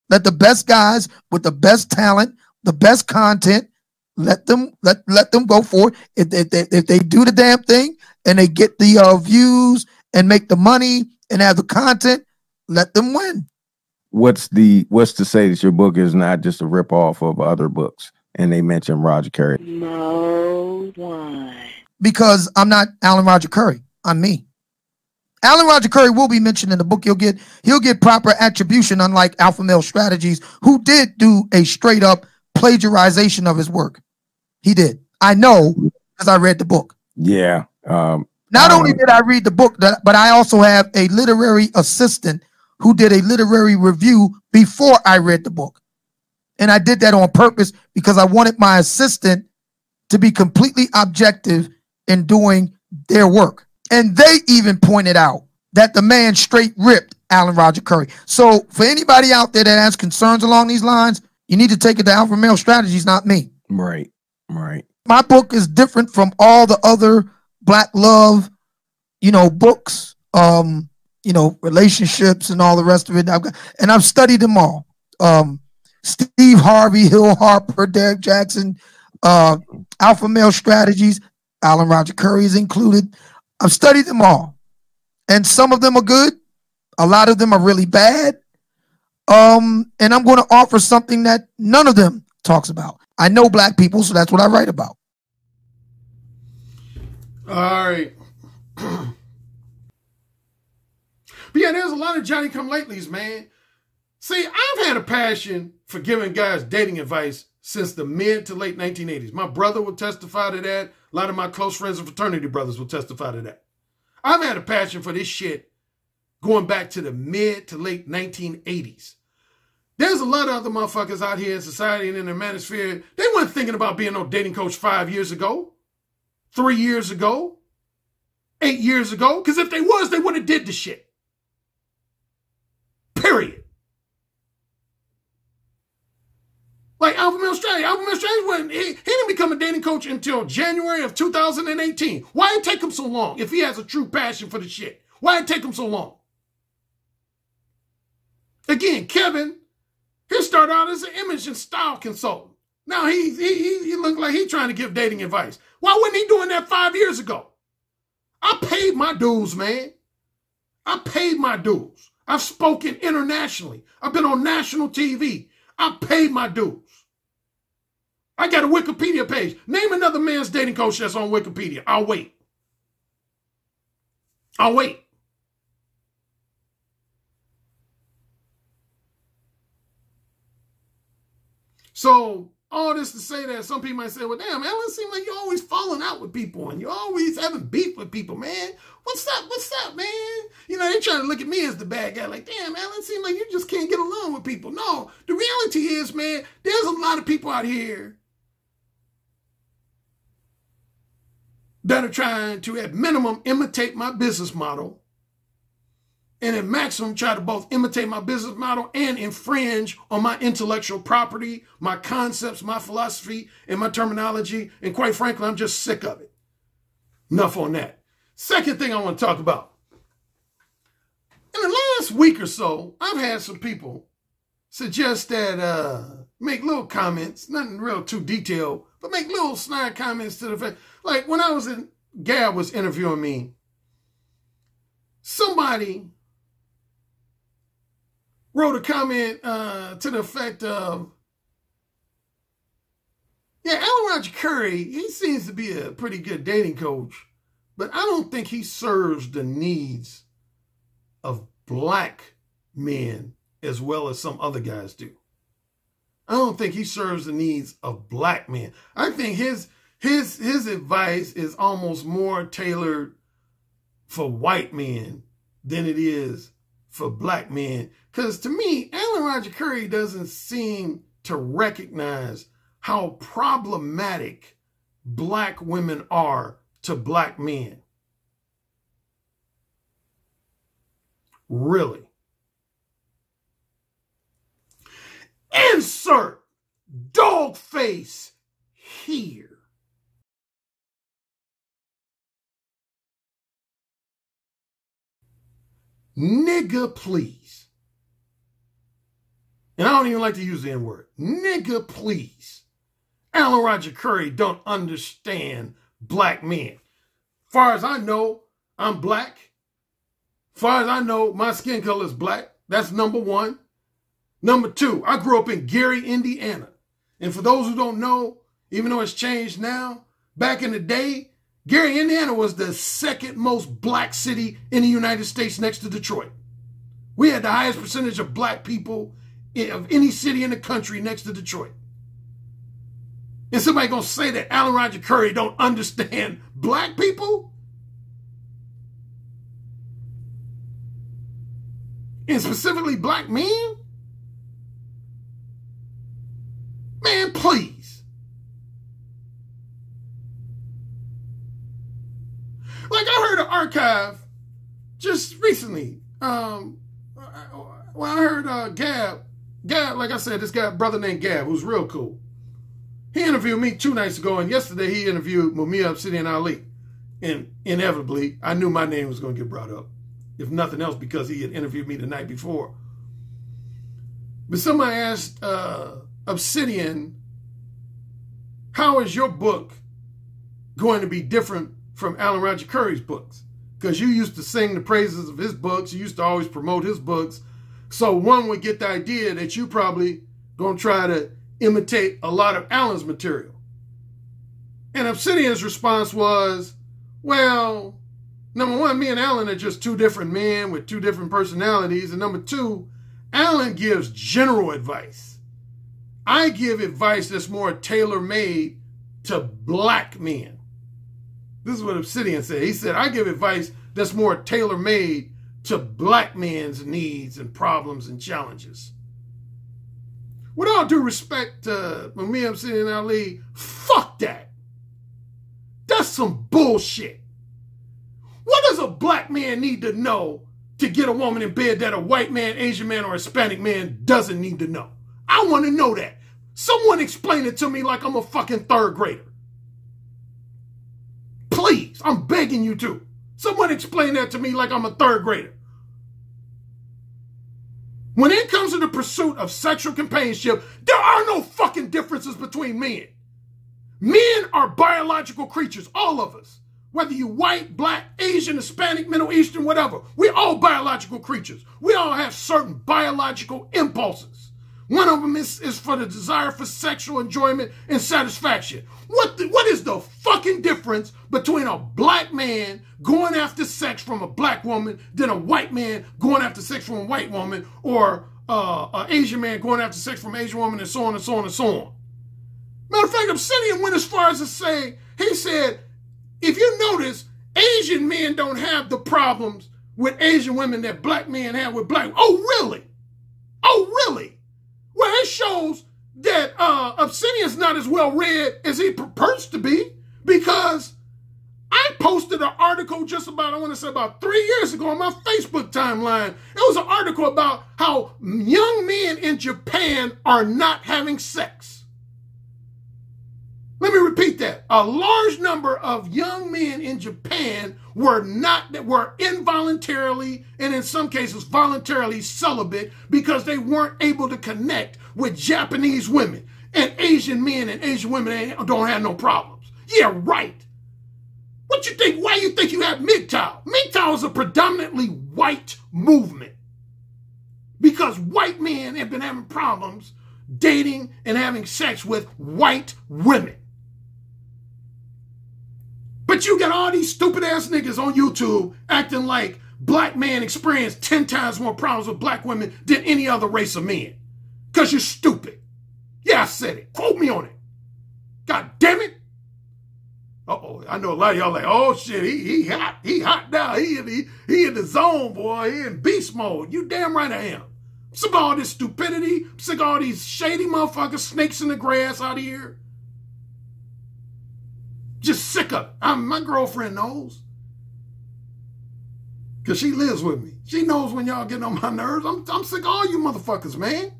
Let the best guys with the best talent, the best content, let them go for it. If they do the damn thing and they get the views and make the money and have the content, let them win. What's to say that your book is not just a ripoff of other books? And they mentioned Roger Currie. No one. Because I'm not Alan Roger Currie. I'm me. Alan Roger Currie will be mentioned in the book. He'll get proper attribution, unlike Alpha Male Strategies, who did do a straight up plagiarization of his work. He did. I know because I read the book. Yeah. Not only did I read the book, but I also have a literary assistant who did a literary review before I read the book. And I did that on purpose because I wanted my assistant to be completely objective in doing their work. And they even pointed out that the man straight ripped Alan Roger Currie. So for anybody out there that has concerns along these lines, you need to take it to Alpha Male Strategies, not me. Right, right. My book is different from all the other Black love, books, relationships and all the rest of it. I've studied them all. Steve Harvey, Hill Harper, Derek Jackson, Alpha Male Strategies, Alan Roger Currie is included. I've studied them all. And some of them are good. A lot of them are really bad. And I'm going to offer something that none of them talks about. I know Black people, so that's what I write about. All right. But yeah, there's a lot of Johnny-come-latelys, man. See, I've had a passion for giving guys dating advice since the mid to late 1980s. My brother will testify to that. A lot of my close friends and fraternity brothers will testify to that. I've had a passion for this shit going back to the mid to late 1980s. There's a lot of other motherfuckers out here in society and in the manosphere. They weren't thinking about being no dating coach 5 years ago, 3 years ago, 8 years ago. Because if they was, they would have did the shit. Period. Like Alpha Male Strategy. He didn't become a dating coach until January of 2018. Why did it take him so long if he has a true passion for the shit? Why did it take him so long? Again, Kevin, he started out as an image and style consultant. Now he looked like he's trying to give dating advice. Why wasn't he doing that 5 years ago? I paid my dues, man. I paid my dues. I've spoken internationally. I've been on national TV. I paid my dues. I got a Wikipedia page. Name another man's dating coach that's on Wikipedia. I'll wait. I'll wait. So all this to say that some people might say, well, damn, Alan, it seems like you're always falling out with people and you're always having beef with people, man. What's up, man? You know, they trying to look at me as the bad guy. Like, damn, Alan, it seems like you just can't get along with people. No, the reality is, man, there's a lot of people out here that are trying to, at minimum, imitate my business model. And at maximum, try to both imitate my business model and infringe on my intellectual property, my concepts, my philosophy, and my terminology. And quite frankly, I'm just sick of it. Enough on that. Second thing I want to talk about. In the last week or so, I've had some people suggest that, make little comments, nothing real too detailed, but make little snide comments to the fact, like when I was Gab was interviewing me, somebody wrote a comment to the effect of, yeah, Alan Roger Currie, he seems to be a pretty good dating coach, but I don't think he serves the needs of Black men as well as some other guys do. I don't think he serves the needs of Black men. I think his advice is almost more tailored for white men than it is for Black men. Because to me, Alan Roger Currie doesn't seem to recognize how problematic Black women are to Black men. Really. Insert dog face here. Nigga, please. And I don't even like to use the N-word. Nigga, please. Alan Roger Currie don't understand black men. Far as I know, I'm black. Far as I know, my skin color is black. That's number one. Number two, I grew up in Gary, Indiana. And for those who don't know, even though it's changed now, back in the day, Gary, Indiana was the second most black city in the United States next to Detroit. We had the highest percentage of black people of any city in the country next to Detroit. And somebody gonna say that Alan Roger Currie don't understand black people? And specifically black men? Man, please. Like I heard an archive just recently. I heard Gab, like I said, this guy, brother named Gab, who's real cool. He interviewed me 2 nights ago, and yesterday he interviewed Mumia Obsidian Ali. And inevitably, I knew my name was going to get brought up. If nothing else, because he had interviewed me the night before. But somebody asked Obsidian, how is your book going to be different from Alan Roger Currie's books? Because you used to sing the praises of his books. You used to always promote his books. So one would get the idea that you probably going to try to imitate a lot of Alan's material. And Obsidian's response was, well, number one, me and Alan are just 2 different men with 2 different personalities. And number 2, Alan gives general advice. I give advice that's more tailor-made to black men. This is what Obsidian said. He said, I give advice that's more tailor-made to black men's needs and problems and challenges. With all due respect to Mumia Obsidian Ali, fuck that. That's some bullshit. What does a black man need to know to get a woman in bed that a white man, Asian man, or Hispanic man doesn't need to know? I want to know that. Someone explain it to me like I'm a fucking 3rd grader. Please, I'm begging you to. Someone explain that to me like I'm a 3rd grader. When it comes to the pursuit of sexual companionship, there are no fucking differences between men. Men are biological creatures, all of us. Whether you white, black, Asian, Hispanic, Middle Eastern, whatever. We're all biological creatures. We all have certain biological impulses. One of them is for the desire for sexual enjoyment and satisfaction. What is the fucking difference between a black man going after sex from a black woman than a white man going after sex from a white woman, or an Asian man going after sex from an Asian woman, and so on and so on and so on? Matter of fact, Obsidian went as far as to say, he said, if you notice, Asian men don't have the problems with Asian women that black men have with black. Oh, really? Oh, really? Well, it shows that Obsidian's not as well read as he purports to be, because I posted an article just about, I want to say about 3 years ago on my Facebook timeline. It was an article about how young men in Japan are not having sex. Let me repeat that. A large number of young men in Japan were involuntarily, and in some cases voluntarily, celibate because they weren't able to connect with Japanese women. And Asian men and Asian women don't have no problems. Yeah, right. What you think? Why you think you have MGTOW? MGTOW is a predominantly white movement because white men have been having problems dating and having sex with white women. But you got all these stupid ass niggas on YouTube acting like black men experience 10 times more problems with black women than any other race of men. Because you're stupid. Yeah, I said it. Quote me on it. God damn it. Uh-oh, I know a lot of y'all like, oh shit, he hot. He hot now. He in the zone, boy. He in beast mode. You damn right I am. I'm sick of all this stupidity. I'm sick of all these shady motherfuckers, snakes in the grass out here. Just sick of it. My girlfriend knows. Because she lives with me. She knows when y'all getting on my nerves. I'm sick of all you motherfuckers, man.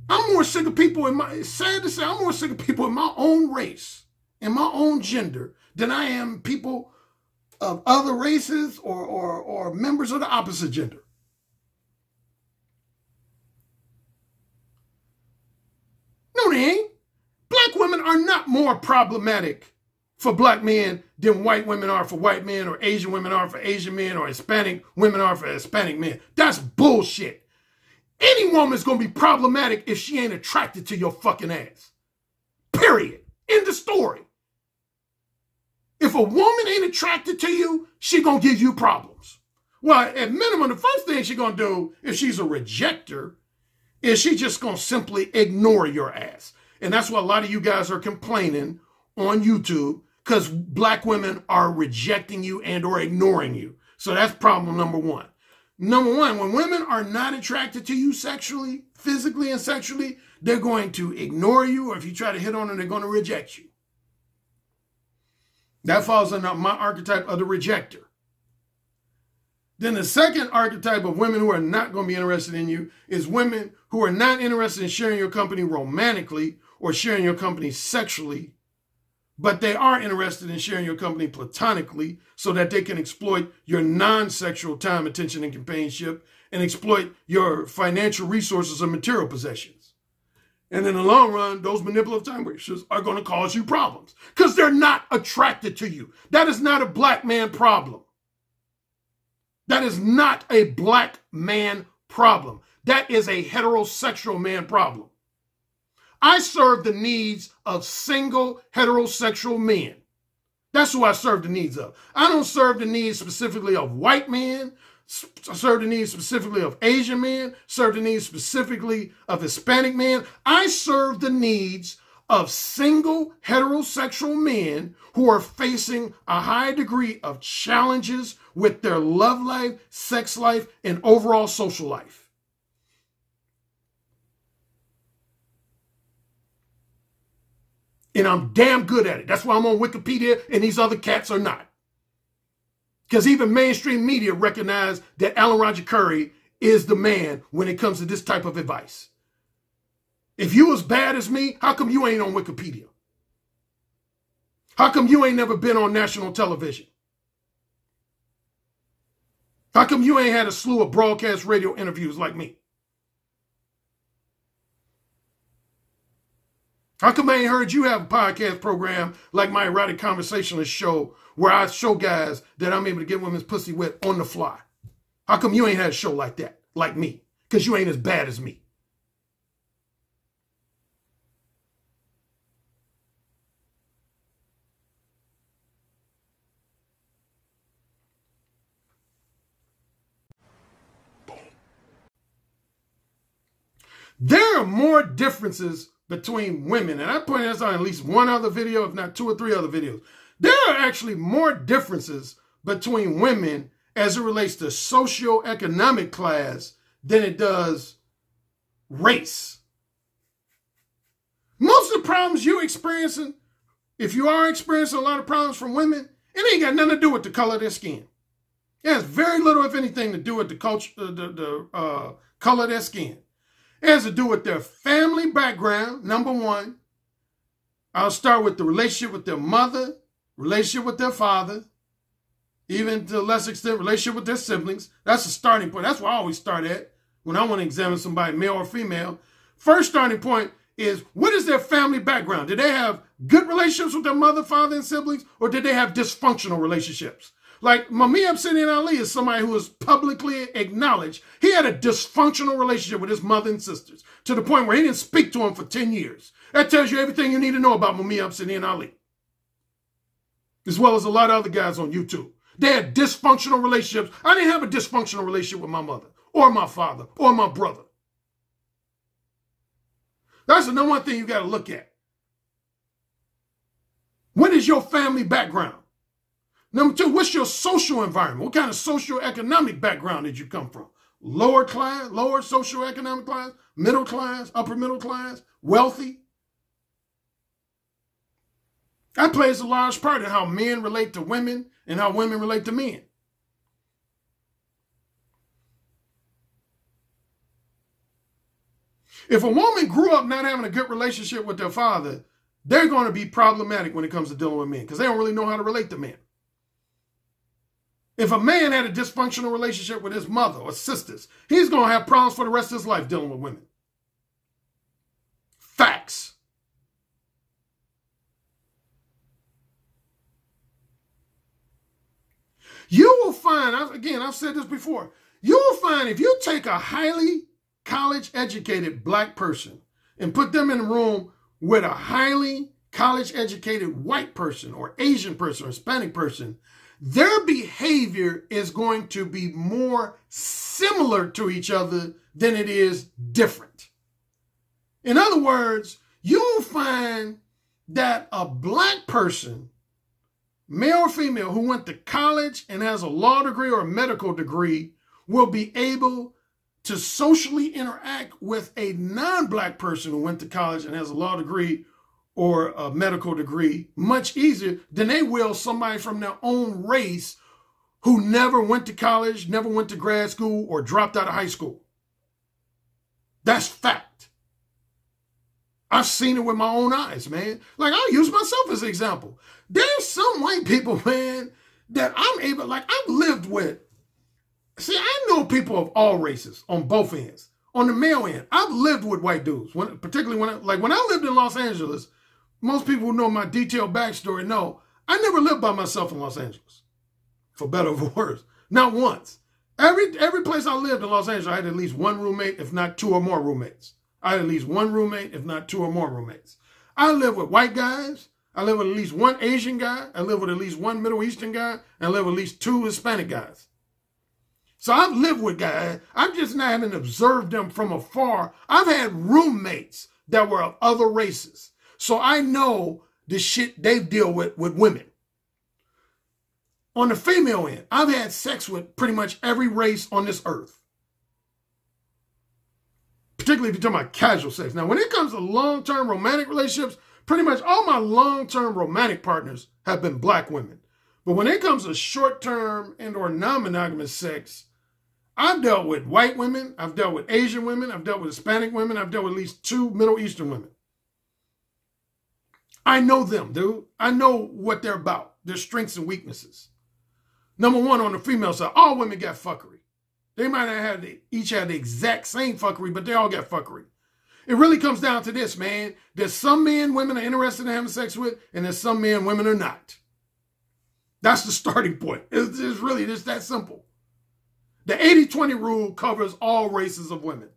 I'm more sick of people it's sad to say, I'm more sick of people in my own race, in my own gender, than I am people of other races or members of the opposite gender. they ain't. Black women are not more problematic for black men than white women are for white men, or Asian women are for Asian men, or Hispanic women are for Hispanic men. That's bullshit. Any woman's gonna be problematic if she ain't attracted to your fucking ass. Period. End of story. If a woman ain't attracted to you, she gonna give you problems. Well, at minimum, the first thing she gonna do, if she's a rejecter, is she just gonna simply ignore your ass. And that's why a lot of you guys are complaining on YouTube, because black women are rejecting you and or ignoring you. So that's problem number one. Number one, when women are not attracted to you sexually, physically and sexually, they're going to ignore you, or if you try to hit on them, they're going to reject you. That falls under my archetype of the rejecter. Then the second archetype of women who are not going to be interested in you is women who are not interested in sharing your company romantically or sharing your company sexually, but they are interested in sharing your company platonically so that they can exploit your non-sexual time, attention, and companionship, and exploit your financial resources and material possessions. And in the long run, those manipulative time wasters are going to cause you problems because they're not attracted to you. That is not a black man problem. That is not a black man problem. That is a heterosexual man problem. I serve the needs of single heterosexual men. That's who I serve the needs of. I don't serve the needs specifically of white men, serve the needs specifically of Asian men, serve the needs specifically of Hispanic men. I serve the needs of single heterosexual men who are facing a high degree of challenges with their love life, sex life, and overall social life. And I'm damn good at it. That's why I'm on Wikipedia and these other cats are not. Because even mainstream media recognize that Alan Roger Currie is the man when it comes to this type of advice. If you as bad as me, how come you ain't on Wikipedia? How come you ain't never been on national television? How come you ain't had a slew of broadcast radio interviews like me? How come I ain't heard you have a podcast program like my Erotic Conversationalist show where I show guys that I'm able to get women's pussy wet on the fly? How come you ain't had a show like that, like me? Because you ain't as bad as me. There are more differences between women, and I pointed this out in at least one other video, if not 2 or 3 other videos. There are actually more differences between women as it relates to socioeconomic class than it does race. Most of the problems you're experiencing, if you are experiencing a lot of problems from women, it ain't got nothing to do with the color of their skin. It has very little, if anything, to do with the color of their skin. It has to do with their family background, number one. I'll start with the relationship with their mother, relationship with their father, even to a lesser extent, relationship with their siblings. That's a starting point. That's where I always start at when I want to examine somebody, male or female. First starting point is, what is their family background? Did they have good relationships with their mother, father, and siblings, or did they have dysfunctional relationships? Like Muhammad Obsidian Ali is somebody who is publicly acknowledged. He had a dysfunctional relationship with his mother and sisters to the point where he didn't speak to him for 10 years. That tells you everything you need to know about Muhammad Obsidian Ali, as well as a lot of other guys on YouTube. They had dysfunctional relationships. I didn't have a dysfunctional relationship with my mother or my father or my brother. That's the number one thing you got to look at. What is your family background? Number 2, what's your social environment? What kind of socioeconomic background did you come from? Lower class, lower socioeconomic class, middle class, upper middle class, wealthy? That plays a large part in how men relate to women and how women relate to men. If a woman grew up not having a good relationship with their father, they're going to be problematic when it comes to dealing with men because they don't really know how to relate to men. If a man had a dysfunctional relationship with his mother or sisters, he's going to have problems for the rest of his life dealing with women. Facts. You will find, I've said this before, you will find if you take a highly college-educated black person and put them in a room with a highly college-educated white person or Asian person or Hispanic person, their behavior is going to be more similar to each other than it is different. In other words, you'll find that a black person, male or female, who went to college and has a law degree or a medical degree will be able to socially interact with a non-black person who went to college and has a law degree or a medical degree much easier than they will somebody from their own race who never went to college, never went to grad school, or dropped out of high school. That's fact. I've seen it with my own eyes, man. Like, I'll use myself as an example. There's some white people, man, that I'm able, like, I've lived with. See, I know people of all races on both ends. On the male end, I've lived with white dudes, particularly when I lived in Los Angeles. Most people who know my detailed backstory know I never lived by myself in Los Angeles, for better or for worse. Not once. Every place I lived in Los Angeles, I had at least one roommate, if not two or more roommates. I had at least one roommate, if not two or more roommates. I lived with white guys. I lived with at least one Asian guy. I lived with at least one Middle Eastern guy. And I lived with at least two Hispanic guys. So I've lived with guys. I just not haven't observed them from afar. I've had roommates that were of other races. So I know the shit they deal with women. On the female end, I've had sex with pretty much every race on this earth. Particularly if you're talking about casual sex. Now, when it comes to long-term romantic relationships, pretty much all my long-term romantic partners have been black women. But when it comes to short-term and or non-monogamous sex, I've dealt with white women, I've dealt with Asian women, I've dealt with Hispanic women, I've dealt with at least two Middle Eastern women. I know them, dude. I know what they're about, their strengths and weaknesses. Number one, on the female side, all women got fuckery. They might not have each have the exact same fuckery, but they all got fuckery. It really comes down to this, man. There's some men women are interested in having sex with, and there's some men women are not. That's the starting point. It's really just that simple. The 80-20 rule covers all races of women.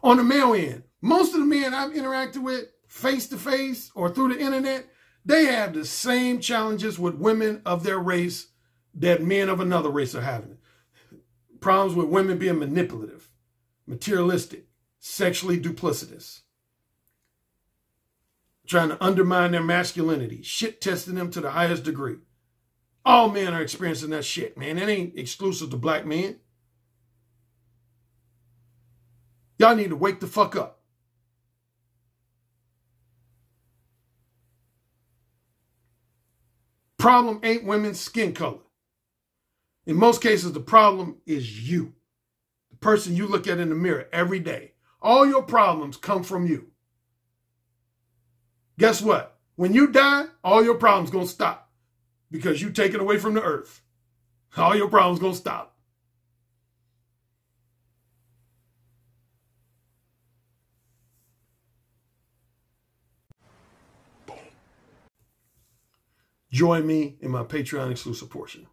On the male end, most of the men I've interacted with face-to-face or through the internet, they have the same challenges with women of their race that men of another race are having. Problems with women being manipulative, materialistic, sexually duplicitous, trying to undermine their masculinity, shit-testing them to the highest degree. All men are experiencing that shit, man. It ain't exclusive to black men. Y'all need to wake the fuck up. Problem ain't women's skin color. In most cases, the problem is you. The person you look at in the mirror every day. All your problems come from you. Guess what? When you die, all your problems gonna stop. Because you take it away from the earth. All your problems gonna stop. Join me in my Patreon exclusive portion.